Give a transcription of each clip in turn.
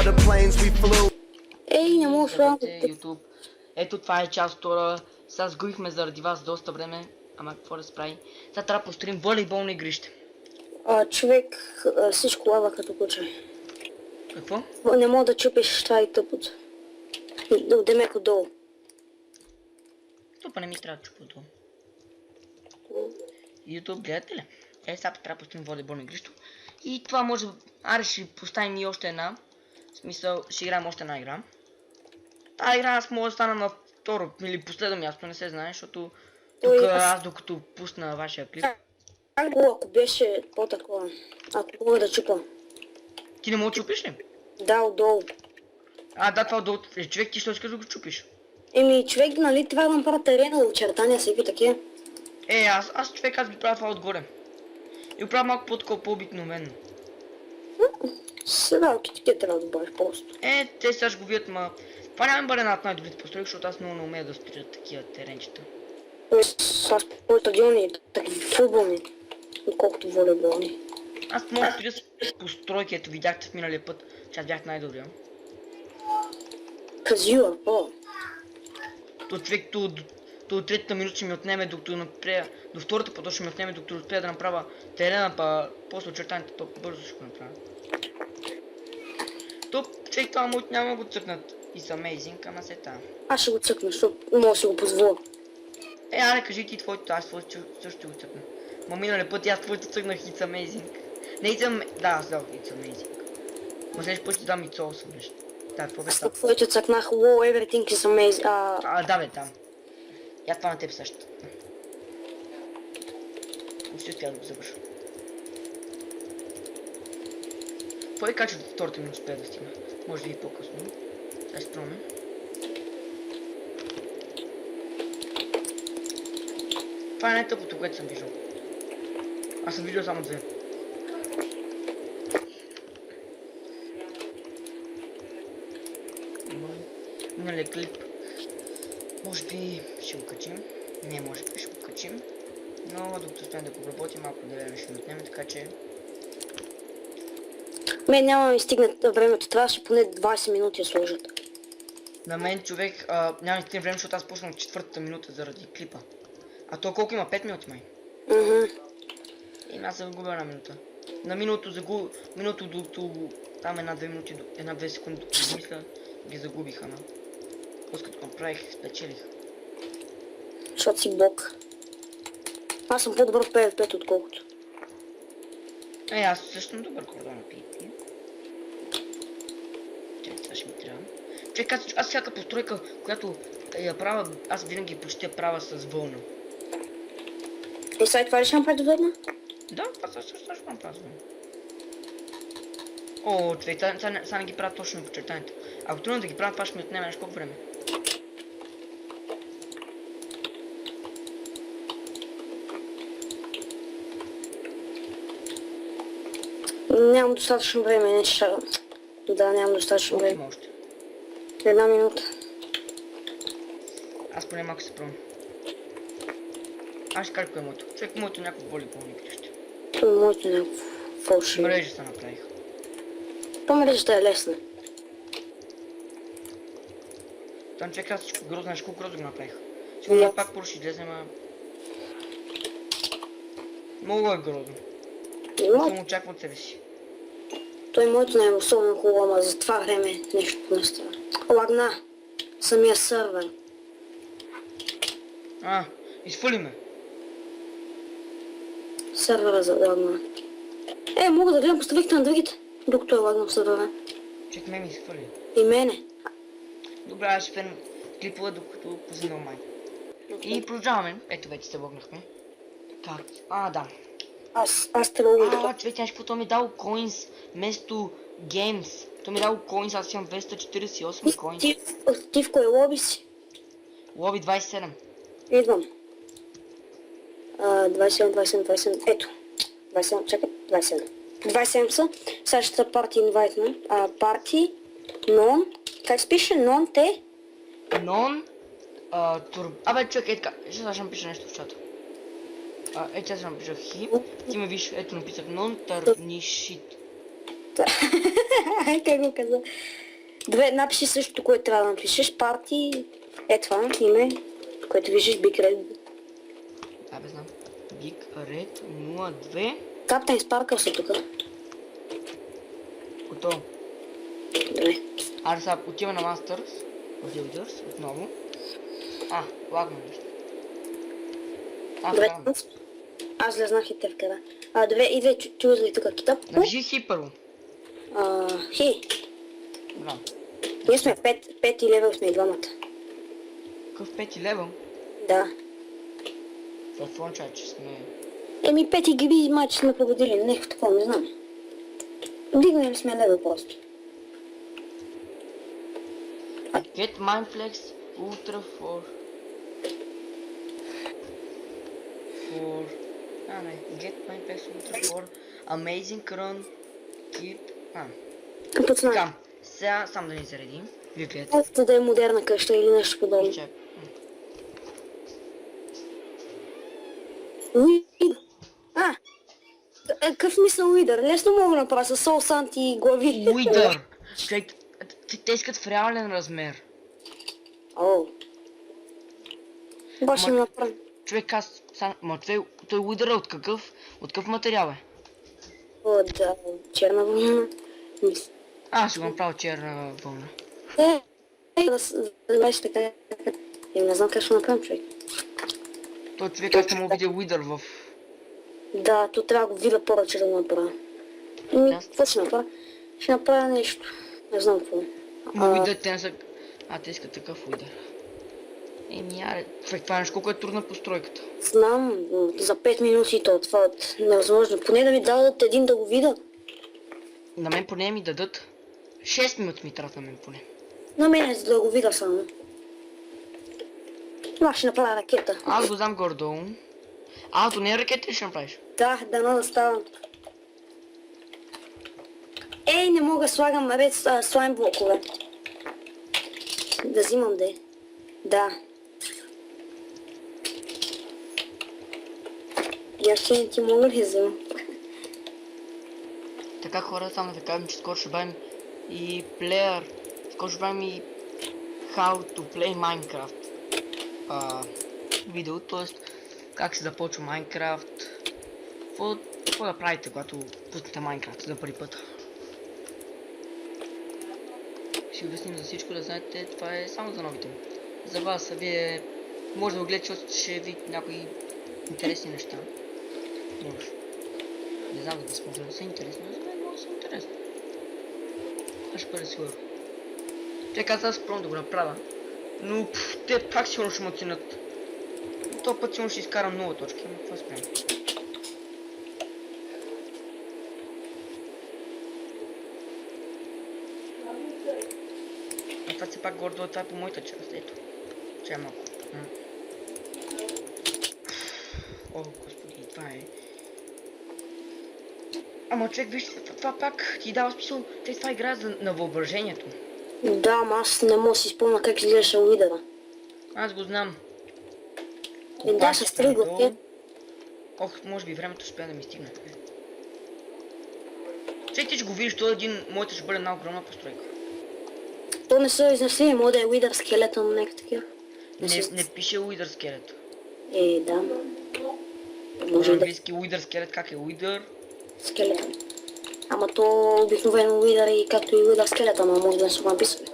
the planes we flew. Ей, не мога Здравейте, YouTube. Ето това е част втора. Сега сгубихме заради вас доста време. Ама какво да се прави? Сега трябва да построим волейболно игрище. Човек, всичко лава като куче. Какво? Не мога да чупиш това и тъпото. Демек отдолу. Това не ми трябва да чупа долу. YouTube, гледате ли? Сега трябва да построим волейболно игрище. И това може... Аре ще поставим и още една. В смисъл, ще играем още една игра. Тази игра аз мога да стана на второ или последно място, не се знае, защото тук аз докато пусна вашия клип. Ако беше по-такова, ако мога да чупа. Ти не мога да чупиш ли? Да, отдолу. Да, това отдолу. Човек, ти ще искаш да го чупиш? Човек, нали, това да направя терена, очертания, всеки такива. Аз ги правя това отгоре. И го правя малко по-такова по-обикновено. Седалките трябва да добавиш просто. Те сега ще го видят, ма... Това няма бъде една от най-добрите постройки, защото аз много не умея да строя такива теренчета. Аз по стадиони, такива футболни, отколкото волейболни. Аз мога да строя с постройки, ето видяхте в миналия път, че аз бях най-добрия. Казила, То човек, до третата минута ще ми отнеме, докато направя... До втората път ще ми отнеме, докато успея да направя терена, па после очертаните толкова бързо ще го направя. Човек, това му няма го цъкнат. И са amazing, ама се там. Аз ще го цъкна, защото мога да си го позволя. Аре, кажи ти твоето, аз твоето също ще го цъкна. Ма миналия път аз твоето цъкнах It's amazing. Не It's amazing, да, аз дал It's amazing. Ма следващия път ще дам It's awesome нещо. Да, какво бе Аз там? на твоето цъкнах wow, everything is amazing. Да бе, там. Я това на теб също. Ще успя да го завърша. Какво е кача до втората минута успея да стигна? Може да и по-късно. Сега ще спробваме. Това е най-тъпото, което съм виждал. Аз съм виждал само две. Миналия клип. Може би ще го качим. Не, може би ще го качим. Но докато успеем да го обработим, малко време ще ни отнеме, така че... Мен няма да ми стигне времето, трябваше поне 20 минути да сложат. На мен човек няма да стигне време, защото аз почнах четвъртата минута заради клипа. А то колко има? 5 минути май? Аз съм загубил една минута. На минуто до там една-две минути, една-две секунди докато мисля, ги загубих, ама. После като направих, спечелих. Защото си бог. Аз съм по-добър в PvP отколкото. Аз също съм добър кордон на PvP. Това ще ми трябва. Човек, аз всяка постройка, която я правя, аз винаги почти я правя с вълна. И сега това ли ще направи доведна? Да, това също ще направя с вълна. О, човек, сега не ги правя точно по чертаните. Ако трудно да ги правя, това ще ми отнеме нещо колко време. Нямам достатъчно време, не ще... Да, нямам достатъчно време. Има още. Една минута. Аз поне малко се пробвам. Аз ще кажа кое е моето. Човек, моето някакво волейболно игрище. Моето някакво фалшиво. Мрежа се направих. То мрежата е лесна. Там човек, аз всичко грозно, нещо грозно го направих. Сигурно пак първо ще излезе, ама... Много е грозно. Съм очаква от себе си. Той моето не е особено хубаво, ама за това време нещо не става. Лагна. Самия сървър. Изфъли ме. Сървъра за лагна. Мога да гледам поставихте на другите, докато е лагнал сървъра. Чек, ме ми изфъли. И мене. Добре, аз ще спен клипова, докато позинал май. И продължаваме. Ето вече се логнахме. Как? Да. Аз те логнах. Човек, нещо, то ми дал coins вместо games. То ми дал coins, аз имам 248 coins. Ти в кое лоби си? Лоби 27. Идвам. 27. Ето. 27, чакай. 27. 27 са. Сега ще са парти инвайтна. Парти. Нон. Как се пише? Нон те? Нон. Абе, човек, така. Ще напиша нещо в чата. Аз ще напиша хим. Ти ме виж, ето написах нон тарнишит. Как го каза? Добре, напиши същото, което трябва да напишеш. Парти, е това, име, което виждаш, Big Red. Да, бе знам. Big Red 02. Каптен Спаркъл са тук. Готово. Добре. Аре сега отива на Masters. Builders отново. Лагно нещо. Добре, Правилно. аз влезнах и те вкара. Добре, идвай, чузи тук китап. Навижи хи първо. Хи, Браво. ние сме 5 левел сме и двамата. Какъв 5 левел? Да. В фонча, че сме... 5 гиби матч сме победили, нещо такова, не знам. Дигнали сме левел просто. Get Mindflex Ultra for... Get Mindflex Ultra for Amazing Run Keep... Пацана, Така, сега сам да ни заредим. Вие гледате. ето да е модерна къща или нещо подобно. Чак. Уидър. Какъв мисъл Уидър? Лесно мога да направя с сол санти и глави. Уидър! Човек, те искат в реален размер. О. Баш ще Ама- направя. Човек, той уидър от какъв материал е? Да, черна вълна. Ще го направя черна вълна. Да беше така. Не знам как ще направим, човек. Той човек, аз не мога видя уидър в... Да, то трябва да го видя повече да го направя. Какво ще направя? Ще направя нещо. Не знам какво. Уидър, те не са... те искат такъв уидър. Аре, човек, това нещо колко е трудна постройката. Знам, за 5 минути това е невъзможно. Поне да ми дадат един да го видя. На мен поне ми дадат 6 минути ми трябва на мен поне. На мен за да го видя само. Аз ще направя ракета. Аз го знам горе-долу. То не е ракета ли ще направиш? Да, дано да става. Не мога да слагам слайм блокове. Да взимам Да. Я ще не ти мога ли взимам? Така хора, само да кажем, че скоро ще правим и player, скоро ще правим и how to play Minecraft видео, т.е. как се започва Minecraft, какво да правите, когато пуснете Minecraft за първи път. Ще обясним за всичко, да знаете, това е само за новите. За вас, вие може да го гледате, защото ще видите някои интересни неща. Може. Не знам да може да са интересни, но за мен може да са интересни. Аз ще бъда сигурен. Те каза, аз пробвам да го направя, но те пак сигурно ще ме оценят. То път сигурно ще изкарам много точки, но какво спрям. Това все пак гордо, това е по моята част, ето. Чай малко. О, господи, това е... Ама човек, виж, това пак ти дава смисъл, това играе на въображението. Да, ама аз не мога да си спомня как изглеждаше Уидъра. Аз го знам. Да, ще стригвате. Може би времето успя да ми стигне. Човек, ти ще го видиш, той моята ще бъде една огромна постройка. То не са изнесли, може да е Уидър скелетън, нека такива. Не пише Уидър скелет. Да. Може на английски Уидър скелет, как е Уидър? Скелетън. Ама то обикновено Уидър и както и Уидър скелетън, но може да не са го написали.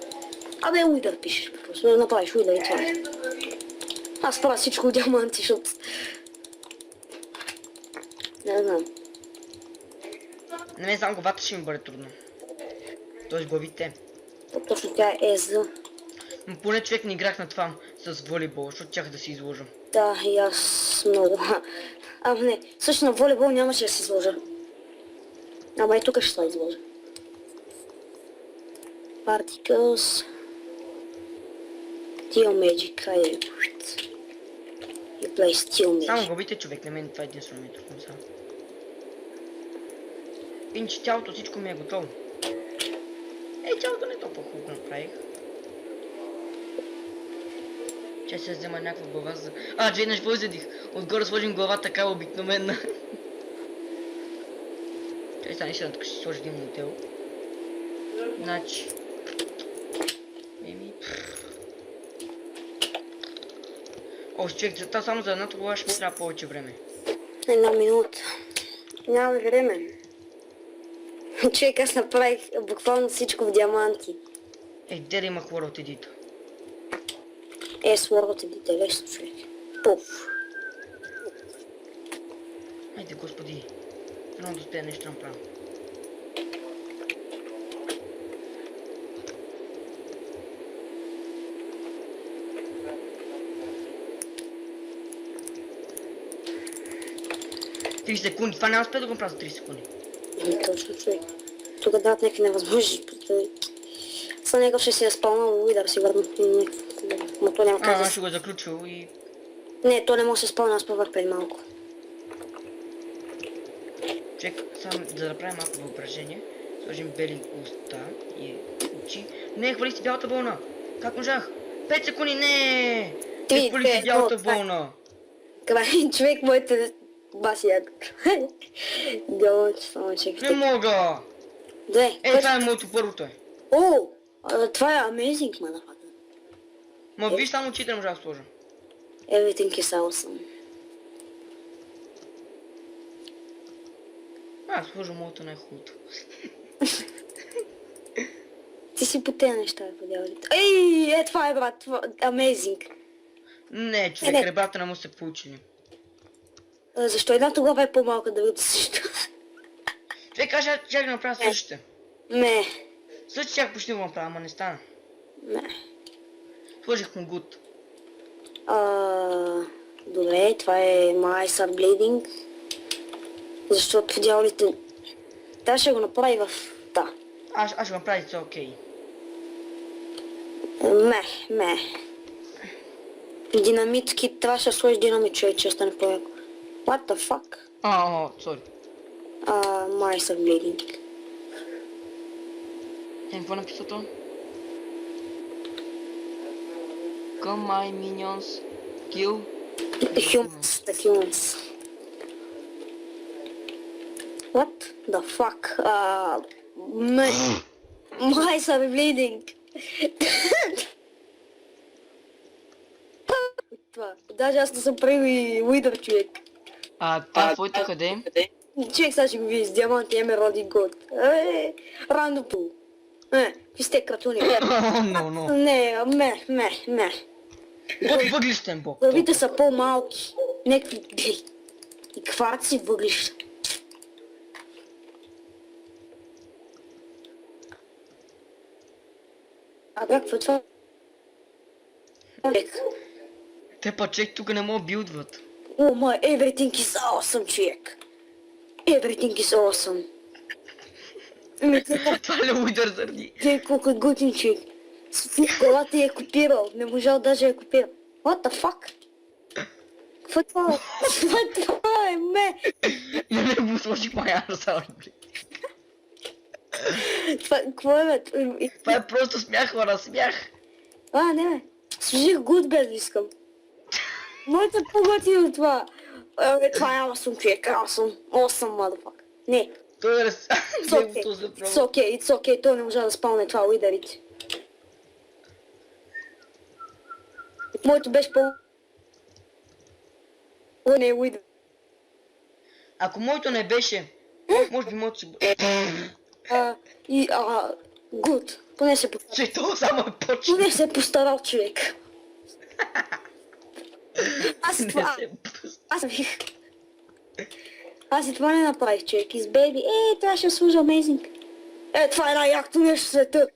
Уидър пишеш, просто да направиш Уидър и това. Аз правя всичко от диаманти, защото... Не знам. Не знам, главата ще ми бъде трудно. Тоест главите. Точно тя е за... Но поне човек не играх на това с волейбол, защото чаках да си изложа. Да, и аз много. Не, също на волейбол нямаше да се изложа. Ама и тук ще се изложа. Particles. Steel Magic, хайде. И play Steel Magic. Само главите, човек, на мен това е единствено ми е трудно само. Иначе тялото всичко ми е готово. Тялото не е толкова хубаво направих. Че се взема някаква глава за... че еднъж възедих. Отгоре сложим глава така обикновена. Чай стане ще тук ще сложи един модел. Значи... Еми... Човек, за това само за едната глава ще ми трябва повече време. Една минута. Нямаме време. Човек, аз направих буквално всичко в диаманти. Де да има хора от едита? Sword Edit е лесно, човек. Пуф. Айде, господи. Едно да успея нещо направо. Три секунди. Това няма успея да го направя за 3 секунди. Точно, човек. Тук дават някакви невъзможни. Са някакъв ще си е спалнал и да си върна. Но то няма как Аз да... ще го е заключил и... Не, то не може да се спална, аз повърх преди малко. Чек, само да направим малко въображение. Сложим бели уста и очи. Не, хвали си бялата вълна! Как можах? 5 секунди, не! Не хвали си бялата вълна! Край, човек, моите... Баси яко. Гълъч, само чекай. Не мога! Дай, Това е моето първото е. О, това е amazing, motherfucker. Ма виж само очите не можа да сложа. Everything is awesome. Сложа моето най-хубавото. Ти си по тези неща, подявалите. Ей, това е, брат, amazing. Не, човек, ребята не му се получили. Защо едната глава е по-малка да види също? Човек, аз ще да направя същите. Не. Също чак почти го направя, ама не стана. Не. Сложих му гуд. Добре, това е My Eyes Are Bleeding. Защото дяволите... Тя ще го направи в... Да. Аз ще го направя и окей. Не. Динамитки, трябва ще сложиш динамит, човек, че стане по-яко. What the fuck? Сори. My Eyes Are Bleeding. Какво написа то? Come my minions, kill The humans. What the fuck? My eyes are bleeding. Това. Даже аз не съм правил и уидър, човек. Това твоето къде? Човек, сега ще го види с диаманти, емералди, год. Рандом пул. Какви сте кратуни? Не. Въглищен бог. Главите са по-малки. Некви и кварци въглища. Какво е това? Те па чек тук не могат билдват. Everything is awesome, човек. Everything is awesome. Това ли удар заради? Те колко е готин, човек. Колата е копирал, не можал даже я копира. What the fuck? Какво е това? Какво е това, ме? Не му сложих моя арсал, бли. Какво е, бе? Това е просто смях, хора, смях. Не, бе. Служих good, бе, искам. Моето е по-готино от това. Това е awesome, човек, awesome. Awesome, motherfucker. Не. Той е It's okay, той не можа да спалне това, уидарите. Моето беше по... Не е уидар. Ако моето не беше, може би моето си... Good. Поне се постарал. Че това само е почва. Поне се постарал, човек. Аз и това не направих, човек. Из бейби. Това ще служа amazing. Това е най-якото нещо в света.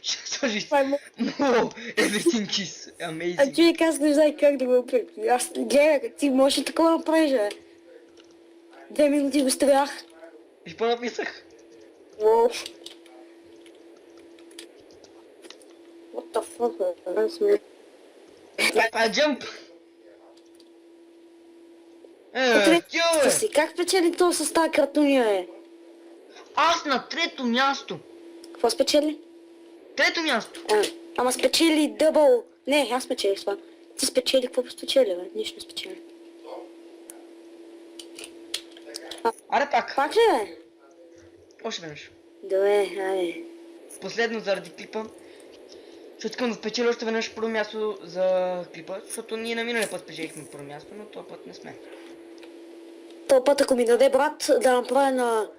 Ще сложиш... Everything is amazing. Човек, аз не знае как да го направя. Аз гледах, ти можеш и такова направиш, бе. 2 минути го стрелях. И по-написах. What the fuck, Джамп! Как печели то с тази кратуния, бе? Аз на 3-то място. Какво спечели? 3-то място. Ама спечели дъбъл. Не, аз спечелих това. Ти спечели, какво спечели, бе? Нищо не спечели. Аре пак. Пак ли, бе? Още веднъж. Добре, айде. Последно заради клипа. Защото искам да спечеля още веднъж първо място за клипа, защото ние на миналия път спечелихме първо място, но този път не сме. Този път, ако ми даде брат да направя на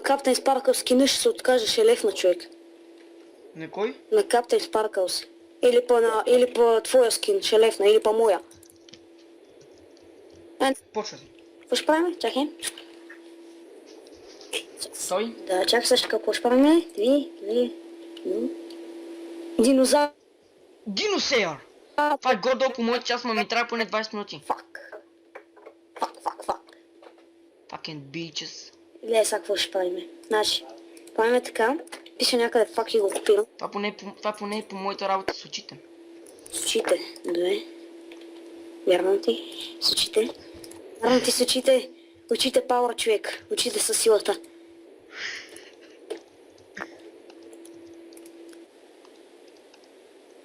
Каптен Спаркълс скина, ще се откаже, ще е лев на човек. На кой? На Каптен Спаркълс. Или по твоя скин, ще е лев на, или по моя. Почва. Какво ще правим? Чакай. Стой. Да, чакай също какво ще правим. Динозавър. Диносеяр! Това е гордо по моят час, но ми трябва поне 20 минути. Фак. Fucking bitches. Гледай сега какво ще правим. Значи, правим така. Пише някъде фак и го копирам. Това поне е по моята работа с очите. С очите. Добре. Вярвам ти. С очите. Вярвам ти с очите. Очите пауър, човек. Очите са силата.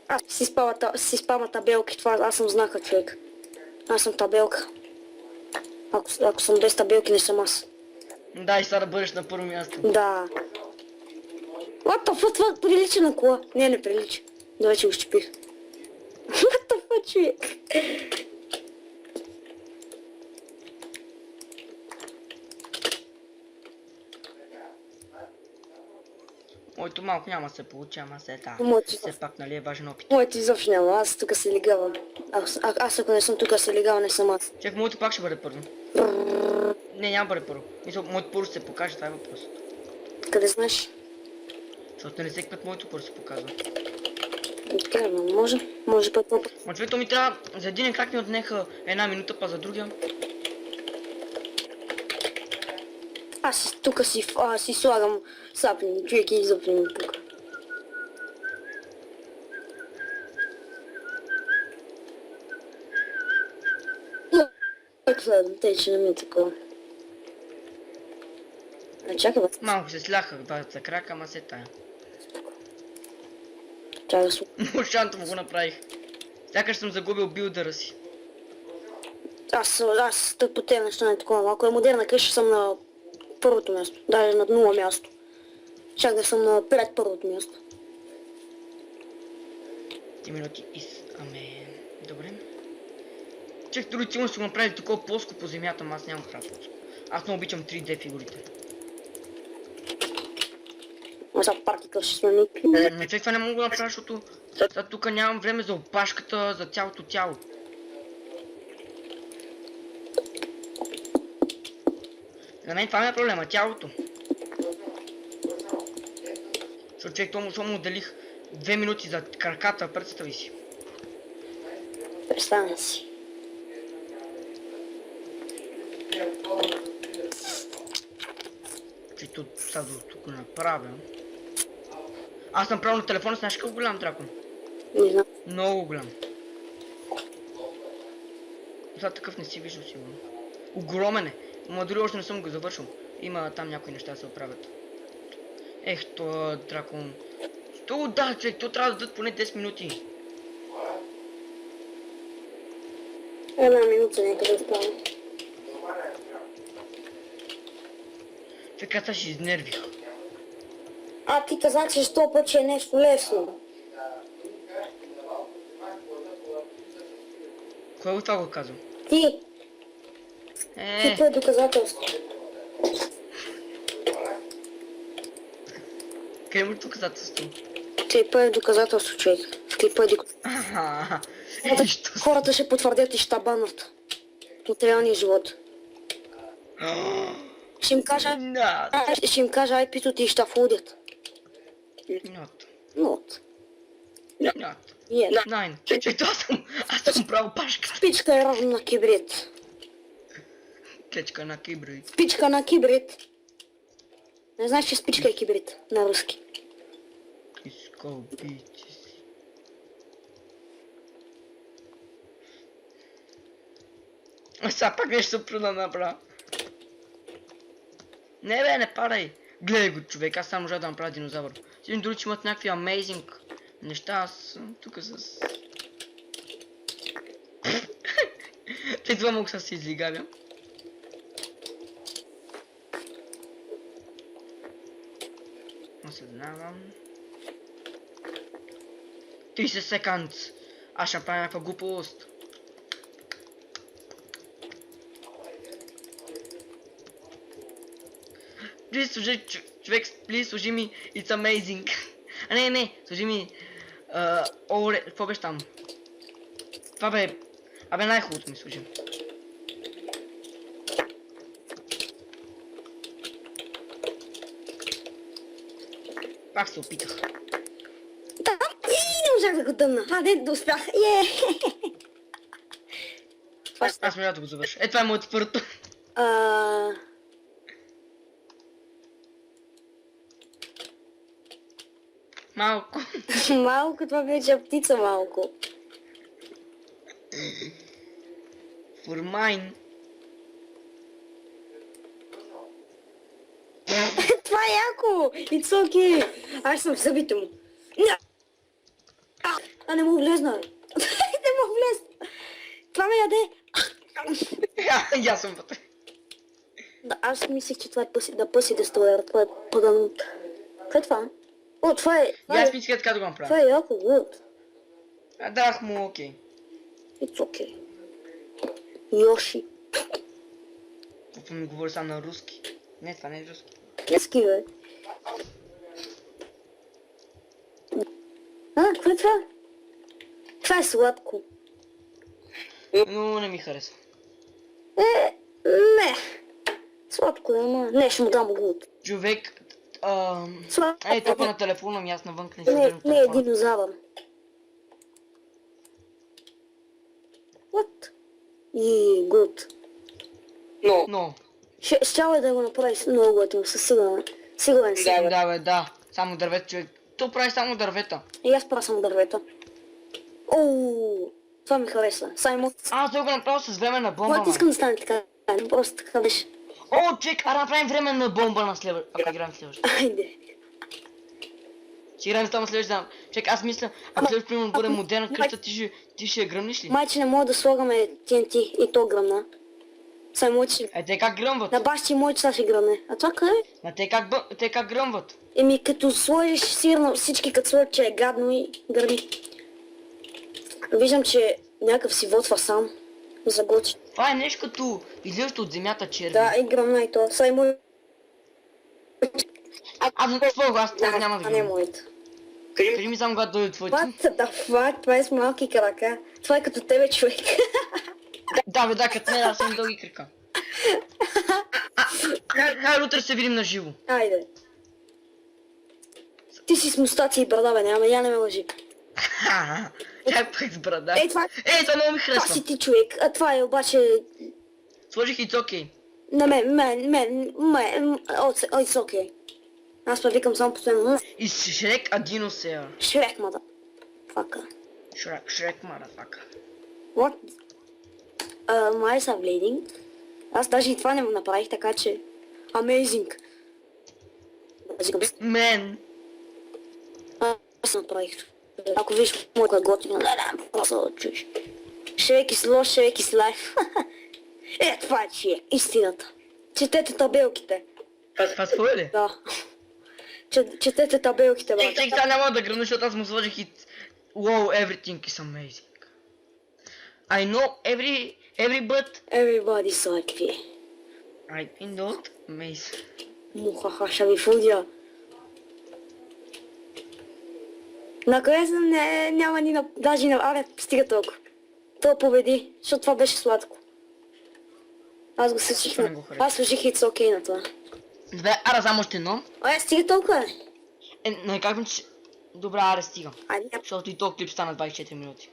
Аз си спама табелки. Това аз съм знака, човек. Аз съм табелка. Ако съм без табелки, не съм аз. Да, и сега да бъдеш на първо място. Да. What the fuck, това прилича на кола. Не прилича. Да, вече го щепих. What the fuck, човек? Моето малко няма да се получи, ама все пак, нали, е важен опит. Моето изобщо няма, аз тук се лигавам. Аз ако не съм тук се лигава, не съм аз. Чак, моето пак ще бъде първо. Не, няма бъде първо. Мисля, моето първо ще се покаже, това е въпросът. Къде знаеш? Защото не всеки път моето първо се показва. Така, може път по-път. Ма човек, то ми трябва, за един крак ми отнеха една минута, па за другия. Аз тук си слагам саплени, човек и изоплени тук. Следвам, тъй, че не ми е такова. Чакай, бе. Малко се сляках двата крака, ама се тая. Чакай, слух. Мощантово го направих. Сякаш съм загубил билдъра си. Аз тък по тези неща не такова. Ако е модерна къща, съм на първото място. Даже на 0 място. Чак да съм на пред първото място. 3 минути аме... Добре. Чех, дори сигурно ще го направили такова плоско по земята, но аз нямам правя плоско. Аз много обичам 3D фигурите. А сега партикъл ще смени. Не, човек, това не мога да направя, защото сега тук нямам време за опашката, за цялото тяло. За мен това не е проблема, тялото. Защото човек, това му отделих 2 минути за краката, представи си. Представя си. Чето сега тук направя. Аз съм правил на телефона, знаеш колко голям дракон? Не знам. Много голям. Това такъв не си виждал сигурно. Огромен е. Ама дори още не съм го завършил. Има там някои неща да се оправят. Ех, то дракон. Да, човек, то трябва да дадат поне 10 минути. Една минута някъде остава. Човек, аз сега ще изнервих. А ти казах, че 100 път, че е нещо лесно. Кой това го казва? Ти е доказателство. Къде му доказателство? Клипа е доказателство, човек. В клипа е доказателство. Хората ще потвърдят и ще банат. От реалния живот. Ще им кажа... Ще им кажа IP-то ти и ще фудят. Not. Найн. Ето аз съм правил пашка. Спичка е равно на кибрид. Клечка на кибрид. Спичка на кибрид. Не знаеш, че спичка е кибрид на руски. Изкълбите си. Сега пак нещо се пруда направя. Не бе, не падай. Гледай го, човек, аз само можа да направя динозавър. Сигурно дори че имат някакви амейзинг неща, аз съм тук с... Те това мога да се излигавя. осъзнавам. 30 секунд. Аз ще направя някаква глупост. Please, служи, човек, please, служи ми, it's amazing. А не, служи ми, какво беше там? Това бе, най-хубавото ми служи. Пак се опитах. Да, и не можах да го дъмна. Да успях. Аз мога да го завърша. Това е моето първото. Малко. Малко, това вече птица малко. For mine. Това е яко! It's okay! Аз съм в зъбите му. Не мога влезна. Не мога влезна. Това ме яде. И аз съм вътре. Да, аз мислех, че това е пъси дестройер. Това е пъданут. Какво е това? О, това е... И аз мислех така да го направя. Това е яко, good. Дах му окей. It's okay. Йоши. Какво ми говори само на руски? Не, това не е руски. Ски, бе. Какво е това? Това е сладко. Но не ми харесва. Не. Сладко е, ама... Не, ще му дам гуд. Човек, Сладко. тук на телефона ми, аз навън не си Не, държам не е телефона. динозавър. What? И гуд. Но. Щяло е да го направи много готино, със сигурен съм. Да. Само дървета, човек. То прави само дървета. И аз правя само дървета. Ооо, това ми хареса. Саймон. Той го направил с временна бомба, Моят искам да стане така. Просто така беше. О, чек, да направим временна бомба на следващ. Ако играем следващ. Айде. Ще играем с това на следващ. Чек, аз мисля, ако следващ примерно бъде модерна къща, ти ще я гръмниш ли? Майче не мога да слагаме TNT и то гръмна. Саймон ще... Те как гръмват? На бащи моят сега ще гръмне. А това къде? Те как гръмват? Като сложиш сигурно всички като сложат, че е гадно и гърми. Виждам, че някакъв си вотва сам. Загочи. Това е нещо като излизащо от земята черви. Да, и гръмна и то. Саймон... Аз няма да А не видим. моята. Кажи ми само когато дойде твоите. What the fuck? Това е с малки крака. Това е като тебе, човек. Да, като мен, аз имам дълги крака. Хайде утре се видим на живо. Айде. Ти си с мустаци и брада, бе, няма, я не ме лъжи. Как пък с брада? Това Това много ми това харесва. си ти, човек. А това е обаче... Сложих и цокей. На it's okay. Аз па викам само постоянно. И Шрек а диносея. Шрек, мада. Фака. Шрек, мадафака. What? My eyes are bleeding. Аз даже и това не го направих, така че... Amazing. Мен. Аз направих. Ако виж моя готино, просто да чуеш. Шрек is lost, Шрек is life. Това е истината. Четете табелките. Това твое ли? Да. Четете табелките, бе. Чек, сега няма да гръмна, защото аз му сложих и... Wow, everything is amazing. I know every but... Everybody's like me. I not amazing. Мухаха, ще ви фудя. Накрая няма ни на... Даже на... Абе, стига толкова. То победи, защото това беше сладко. Аз го съчих на... Аз сложих It's okay на това. Добре, само още едно. Стига толкова. Не казвам, че... Добре, стига. Айде. Защото и този клип стана 24 минути.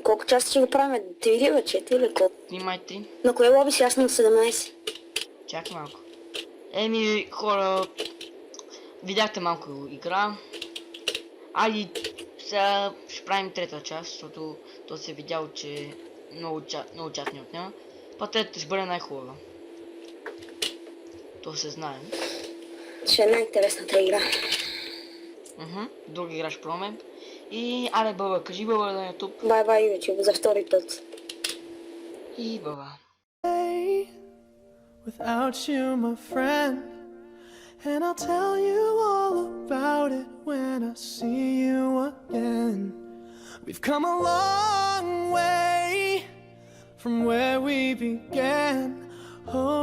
Колко часа ще го правим? 3 или 4 или колко? Снимай 3. На кое лоби си? Аз на 17. Чакай малко. Хора... Видяхте малко игра. Айде, сега ще правим трета част, защото то се е видяло, че много част ни отнема. Па третата ще бъде най-хубава. То се знаем. Ще е най-интересната игра. Друга игра ще пробваме. И аре Бъба, кажи Бъба на YouTube. Бай YouTube за втори път. И Бъба. Without you, my friend, and I'll tell you all wanna see you again. We've come a long way from where we began. Oh,